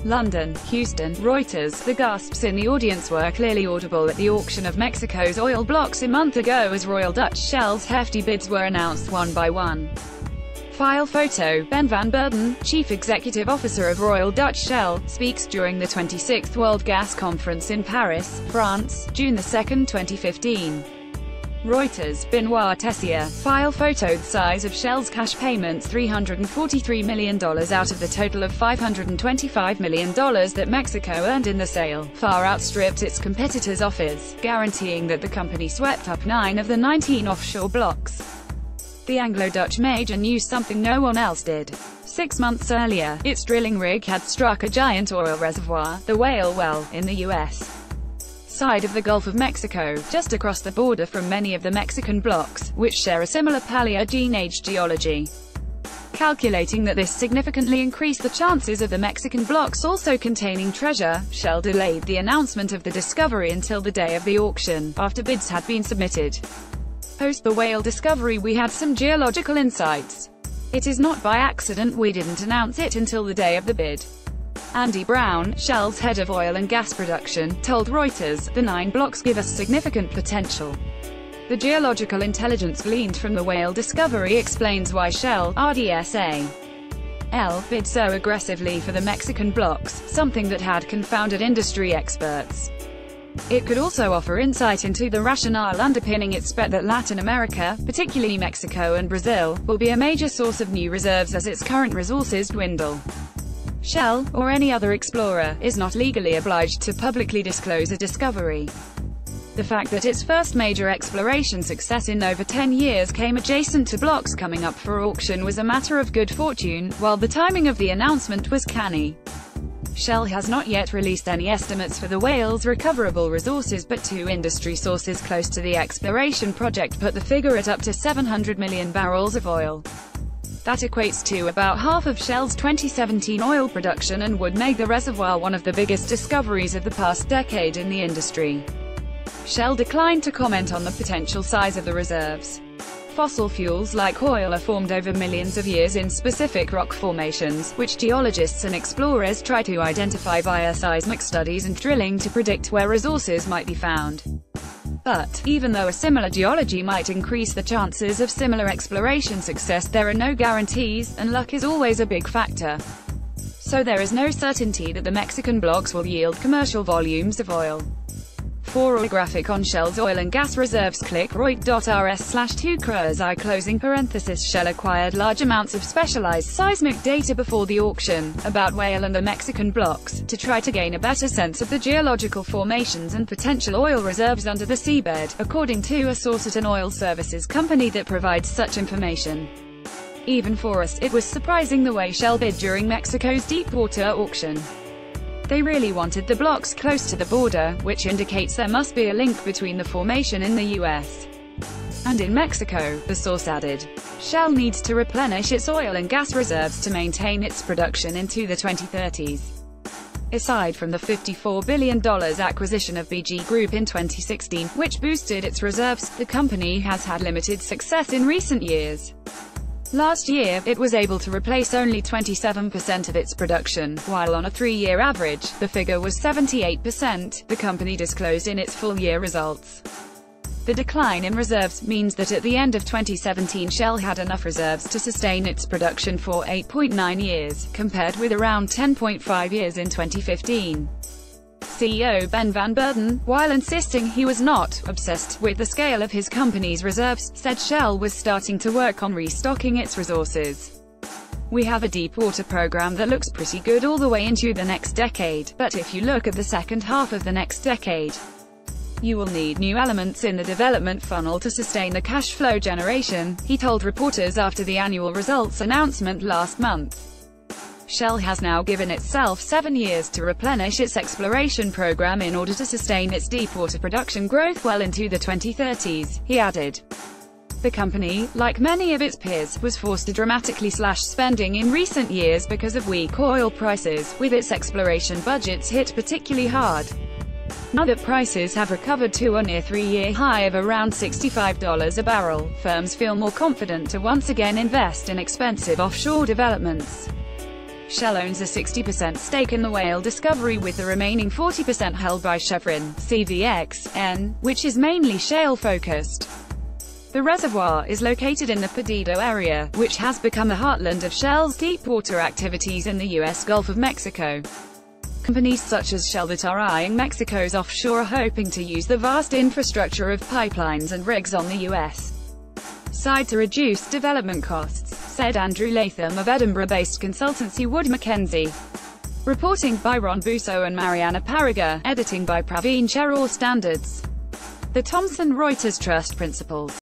London, Houston, Reuters. The gasps in the audience were clearly audible at the auction of Mexico's oil blocks a month ago as Royal Dutch Shell's hefty bids were announced one by one. File photo. Ben van Beurden, Chief Executive Officer of Royal Dutch Shell, speaks during the 26th World Gas Conference in Paris, France, June 2, 2015. Reuters. Benoit Tessier. File photo. The size of Shell's cash payments, $343 million out of the total of $525 million that Mexico earned in the sale, far outstripped its competitors' offers, guaranteeing that the company swept up 9 of the 19 offshore blocks. The Anglo-Dutch major knew something no one else did. 6 months earlier, its drilling rig had struck a giant oil reservoir, the Whale Well, in the U.S. side of the Gulf of Mexico, just across the border from many of the Mexican blocks, which share a similar Paleogene age geology. Calculating that this significantly increased the chances of the Mexican blocks also containing treasure, Shell delayed the announcement of the discovery until the day of the auction, after bids had been submitted. Post the Whale discovery we had some geological insights. It is not by accident we didn't announce it until the day of the bid. Andy Brown, Shell's head of oil and gas production, told Reuters, the 9 blocks give us significant potential. The geological intelligence gleaned from the Whale discovery explains why Shell, RDSA, bid so aggressively for the Mexican blocks, something that had confounded industry experts. It could also offer insight into the rationale underpinning its bet that Latin America, particularly Mexico and Brazil, will be a major source of new reserves as its current resources dwindle. Shell, or any other explorer, is not legally obliged to publicly disclose a discovery. The fact that its first major exploration success in over 10 years came adjacent to blocks coming up for auction was a matter of good fortune, while the timing of the announcement was canny. Shell has not yet released any estimates for the Whale's recoverable resources, but 2 industry sources close to the exploration project put the figure at up to 700 million barrels of oil. That equates to about half of Shell's 2017 oil production and would make the reservoir one of the biggest discoveries of the past decade in the industry. Shell declined to comment on the potential size of the reserves. Fossil fuels like oil are formed over millions of years in specific rock formations, which geologists and explorers try to identify via seismic studies and drilling to predict where resources might be found. But, even though a similar geology might increase the chances of similar exploration success, there are no guarantees, and luck is always a big factor. So there is no certainty that the Mexican blocks will yield commercial volumes of oil. For a graphic on Shell's oil and gas reserves, click reut.rs/2 closing parenthesis. Shell acquired large amounts of specialized seismic data before the auction, about Whale and the Mexican blocks, to try to gain a better sense of the geological formations and potential oil reserves under the seabed, according to a source at an oil services company that provides such information. Even for us, it was surprising the way Shell bid during Mexico's deepwater auction. They really wanted the blocks close to the border, which indicates there must be a link between the formation in the US and in Mexico, the source added. Shell needs to replenish its oil and gas reserves to maintain its production into the 2030s. Aside from the $54 billion acquisition of BG Group in 2016, which boosted its reserves, the company has had limited success in recent years. Last year, it was able to replace only 27% of its production, while on a 3-year average, the figure was 78%, the company disclosed in its full-year results. The decline in reserves means that at the end of 2017 Shell had enough reserves to sustain its production for 8.9 years, compared with around 10.5 years in 2015. CEO Ben van Beurden, while insisting he was not obsessed with the scale of his company's reserves, said Shell was starting to work on restocking its resources. We have a deep-water program that looks pretty good all the way into the next decade, but if you look at the second half of the next decade, you will need new elements in the development funnel to sustain the cash flow generation, he told reporters after the annual results announcement last month. Shell has now given itself 7 years to replenish its exploration program in order to sustain its deepwater production growth well into the 2030s, he added. The company, like many of its peers, was forced to dramatically slash spending in recent years because of weak oil prices, with its exploration budgets hit particularly hard. Now that prices have recovered to a near 3-year high of around $65 a barrel, firms feel more confident to once again invest in expensive offshore developments. Shell owns a 60% stake in the whale discovery, with the remaining 40% held by Chevron, CVXN, which is mainly shale-focused. The reservoir is located in the Perdido area, which has become the heartland of Shell's deepwater activities in the U.S. Gulf of Mexico. Companies such as Shell that are eyeing Mexico's offshore are hoping to use the vast infrastructure of pipelines and rigs on the U.S. side to reduce development costs, said Andrew Latham of Edinburgh-based consultancy Wood Mackenzie. Reporting by Ron Busso and Mariana Parriga, editing by Praveen Cheror. Standards. The Thomson Reuters Trust Principles.